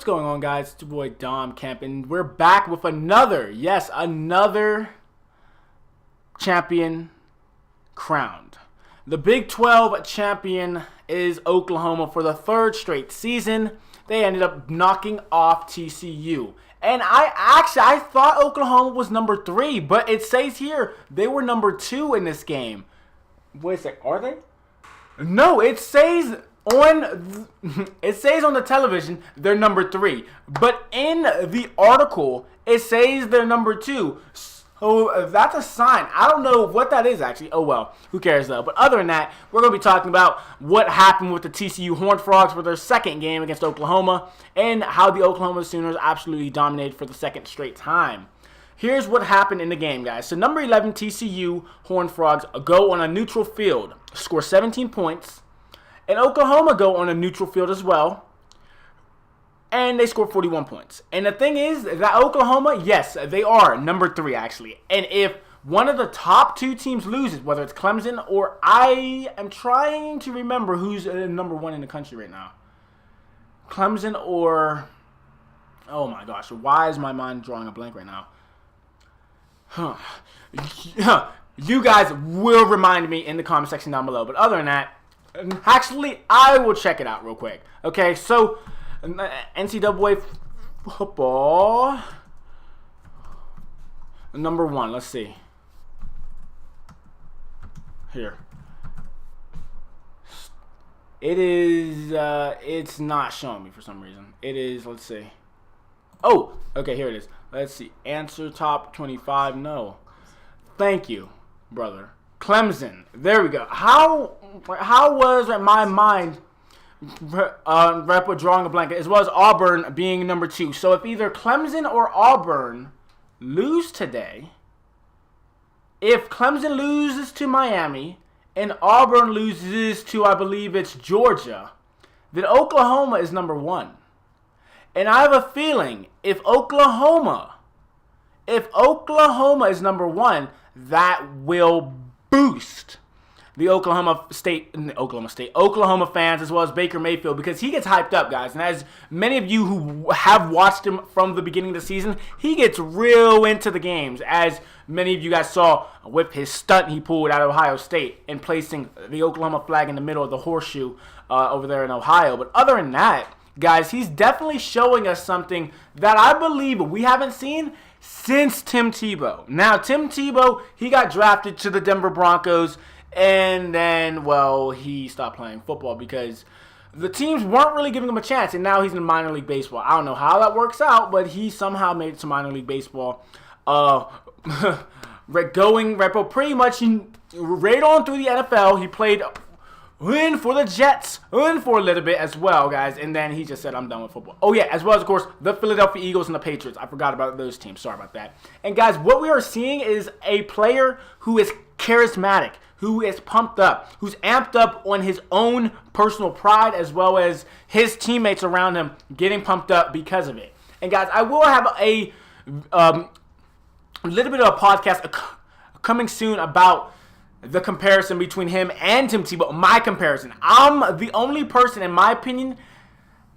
What's going on, guys? It's your boy Dom Kemp, and we're back with another champion crowned. The Big 12 champion is Oklahoma for the third straight season. They ended up knocking off TCU. And I thought Oklahoma was number 3, but it says here they were number 2 in this game. Wait a sec, are they? No, it says on the television they're number 3, but in the article it says they're number 2. So that's a sign. I don't know what that is actually. Oh well, who cares though. But other than that, we're going to be talking about what happened with the Tcu Horned Frogs for their second game against Oklahoma and how the Oklahoma Sooners absolutely dominated for the second straight time. Here's what happened in the game, guys. So number 11 TCU Horned Frogs go on a neutral field, score 17 points. And Oklahoma go on a neutral field as well, and they score 41 points. And the thing is that Oklahoma, yes, they are number 3 actually. And if one of the top 2 teams loses, whether it's Clemson or I am trying to remember who's number 1 in the country right now. Clemson or, oh my gosh, why is my mind drawing a blank right now? You guys will remind me in the comment section down below. But other than that, actually, I will check it out real quick. Okay, so NCAA football number 1. Let's see. Here. It is. It's not showing me for some reason. It is. Let's see. Oh, okay. Here it is. Let's see. Answer top 25. No. Thank you, brother. Clemson. There we go. How was my mind drawing a blank, as well as Auburn being number 2. So if either Clemson or Auburn lose today, if Clemson loses to Miami and Auburn loses to, I believe it's Georgia, then Oklahoma is number 1. And I have a feeling if Oklahoma is number 1, that will boost the Oklahoma fans as well as Baker Mayfield, because he gets hyped up, guys. And as many of you who have watched him from the beginning of the season, he gets real into the games, as many of you guys saw with his stunt he pulled out of Ohio State and placing the Oklahoma flag in the middle of the horseshoe over there in Ohio. But other than that, guys, he's definitely showing us something that I believe we haven't seen since Tim Tebow. Now, Tim Tebow, he got drafted to the Denver Broncos, and then, well, he stopped playing football because the teams weren't really giving him a chance, and now he's in minor league baseball. I don't know how that works out, but he somehow made it to minor league baseball. Pretty much right on through the NFL. He played in for the Jets, in for a little bit as well, guys, and then he just said, I'm done with football. Oh, yeah, as well as, of course, the Philadelphia Eagles and the Patriots. I forgot about those teams. Sorry about that. And, guys, what we are seeing is a player who is charismatic, who is pumped up, who's amped up on his own personal pride, as well as his teammates around him getting pumped up because of it. And, guys, I will have a little bit of a podcast coming soon about the comparison between him and Tim Tebow. My comparison. I'm the only person, in my opinion,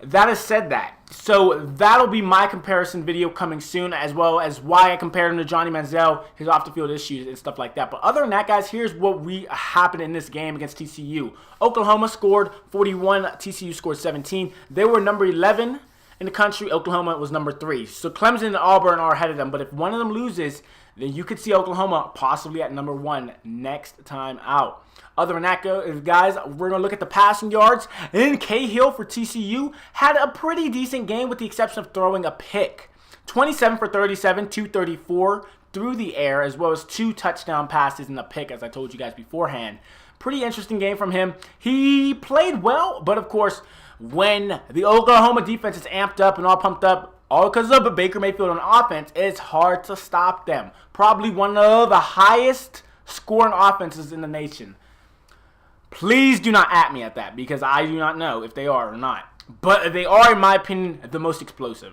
that has said that. So that'll be my comparison video coming soon, as well as why I compared him to Johnny Manziel, his off-the-field issues and stuff like that. But other than that, guys, here's what happened in this game against TCU. Oklahoma scored 41. TCU scored 17. They were number 11 in the country. Oklahoma was number 3. So Clemson and Auburn are ahead of them. But if one of them loses, then you could see Oklahoma possibly at number 1 next time out. Other than that, guys, we're going to look at the passing yards. And Cahill for TCU had a pretty decent game with the exception of throwing a pick. 27 for 37, 234 through the air, as well as 2 touchdown passes and a pick, as I told you guys beforehand. Pretty interesting game from him. He played well, but of course, when the Oklahoma defense is amped up and all pumped up, all because of Baker Mayfield on offense, it's hard to stop them. Probably one of the highest scoring offenses in the nation. Please do not at me at that, because I do not know if they are or not. But they are, in my opinion, the most explosive.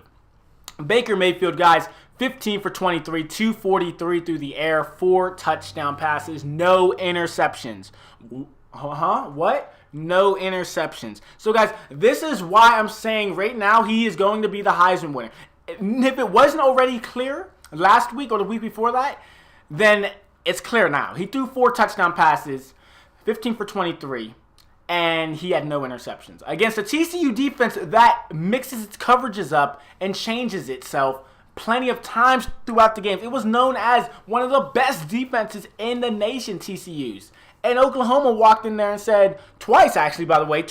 Baker Mayfield, guys, 15 for 23, 243 through the air, 4 touchdown passes, no interceptions. What? no interceptions. So, guys, this is why I'm saying right now he is going to be the Heisman winner. If it wasn't already clear last week or the week before that, then it's clear now. He threw 4 touchdown passes, 15 for 23, and he had no interceptions. Against a TCU defense that mixes its coverages up and changes itself plenty of times throughout the game. It was known as one of the best defenses in the nation, TCU's. And Oklahoma walked in there and said, twice actually, by the way,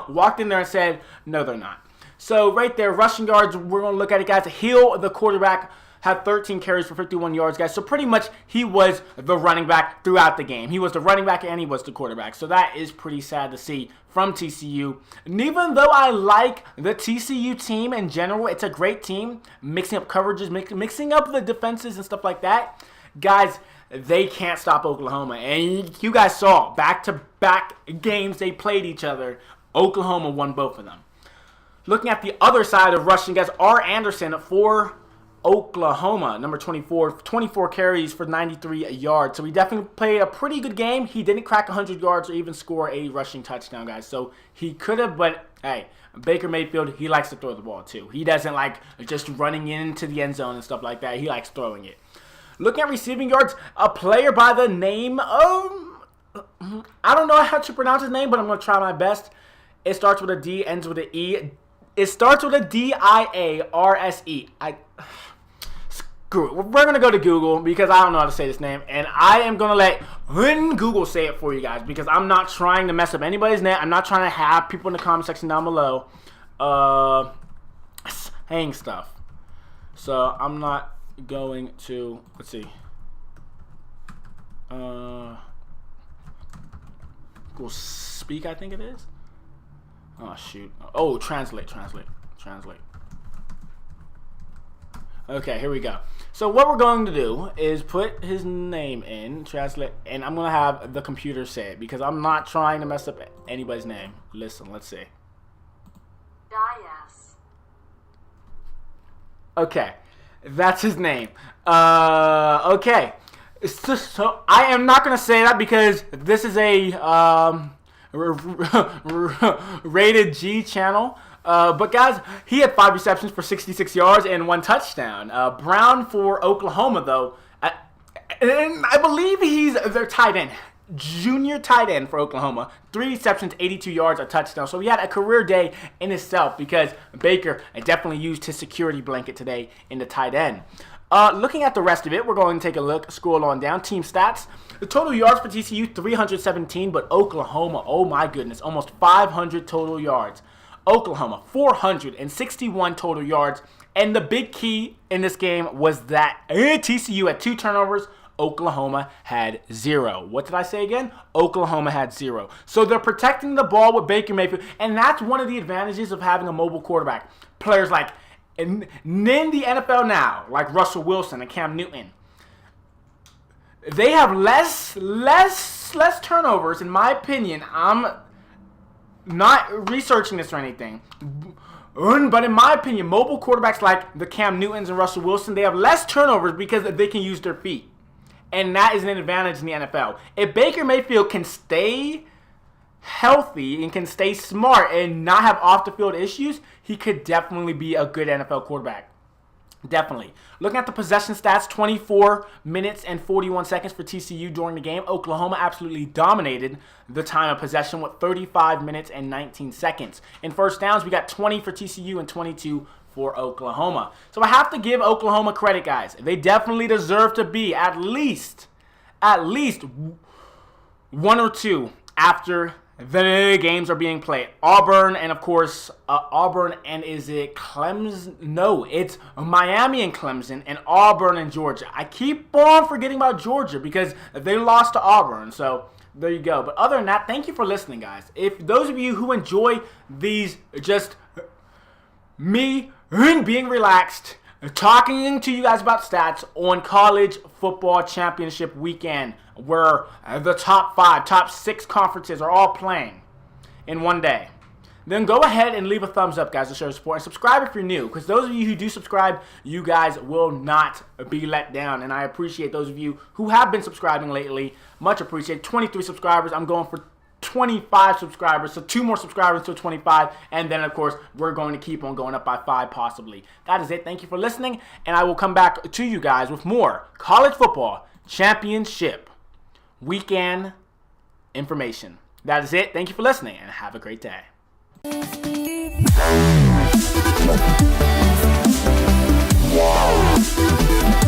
walked in there and said, no, they're not. So right there, rushing yards, we're going to look at it, guys. Hill, the quarterback, had 13 carries for 51 yards, guys. So pretty much he was the running back throughout the game. He was the running back and he was the quarterback. So that is pretty sad to see from TCU. And even though I like the TCU team in general, it's a great team, mixing up coverages, mixing up the defenses and stuff like that, guys, they can't stop Oklahoma. And you guys saw back-to-back games they played each other. Oklahoma won both of them. Looking at the other side of rushing, guys, R. Anderson for Oklahoma, number 24, 24 carries for 93 yards. So he definitely played a pretty good game. He didn't crack 100 yards or even score a rushing touchdown, guys. So he could have, but hey, Baker Mayfield, he likes to throw the ball too. He doesn't like just running into the end zone and stuff like that. He likes throwing it. Looking at receiving yards, a player by the name of, I don't know how to pronounce his name, but I'm going to try my best. It starts with a D, ends with an E. It starts with a D-I-A-R-S-E. Screw it. We're going to go to Google because I don't know how to say this name. And I am going to let Google say it for you guys because I'm not trying to mess up anybody's name. I'm not trying to have people in the comment section down below saying stuff. So I'm not going to, let's see. Google Speak, I think it is. Oh, shoot. Oh, translate. Okay, here we go. So what we're going to do is put his name in, translate, and I'm going to have the computer say it because I'm not trying to mess up anybody's name. Listen, let's see. Dias. Okay, that's his name. Okay. So I am not going to say that because this is a rated G channel. But guys, he had 5 receptions for 66 yards and 1 touchdown. Brown for Oklahoma, though, and I believe he's their tight end, junior tight end for Oklahoma. 3 receptions, 82 yards, a touchdown. So he had a career day in itself because Baker definitely used his security blanket today in the tight end. Looking at the rest of it, we're going to take a look, scroll on down. Team stats. The total yards for TCU, 317, but Oklahoma, oh my goodness, almost 500 total yards. Oklahoma, 461 total yards. And the big key in this game was that TCU had 2 turnovers. Oklahoma had 0. What did I say again? Oklahoma had 0. So they're protecting the ball with Baker Mayfield. And that's one of the advantages of having a mobile quarterback. Players like in the NFL now, like Russell Wilson and Cam Newton, they have less turnovers, in my opinion. I'm not researching this or anything, but in my opinion, mobile quarterbacks like the Cam Newtons and Russell Wilson, they have less turnovers because they can use their feet. And that is an advantage in the NFL. If Baker Mayfield can stay healthy and can stay smart and not have off-the-field issues, he could definitely be a good NFL quarterback. Definitely. Looking at the possession stats, 24 minutes and 41 seconds for TCU during the game. Oklahoma absolutely dominated the time of possession with 35 minutes and 19 seconds. In first downs, we got 20 for TCU and 22 for Oklahoma. So I have to give Oklahoma credit, guys. They definitely deserve to be at least 1 or 2 after the games are being played. Auburn and, of course, is it Clemson? No, it's Miami and Clemson and Auburn and Georgia. I keep on forgetting about Georgia because they lost to Auburn. So there you go. But other than that, thank you for listening, guys. If those of you who enjoy these, just me being relaxed, talking to you guys about stats on college football championship weekend, where the top 6 conferences are all playing in one day, then go ahead and leave a thumbs up, guys, to show your support. And subscribe if you're new, because those of you who do subscribe, you guys will not be let down. And I appreciate those of you who have been subscribing lately. Much appreciated. 23 subscribers. I'm going for 25 subscribers. So 2 more subscribers to 25. And then, of course, we're going to keep on going up by 5 possibly. That is it. Thank you for listening. And I will come back to you guys with more college football championship weekend information. That is it. Thank you for listening and have a great day. Wow.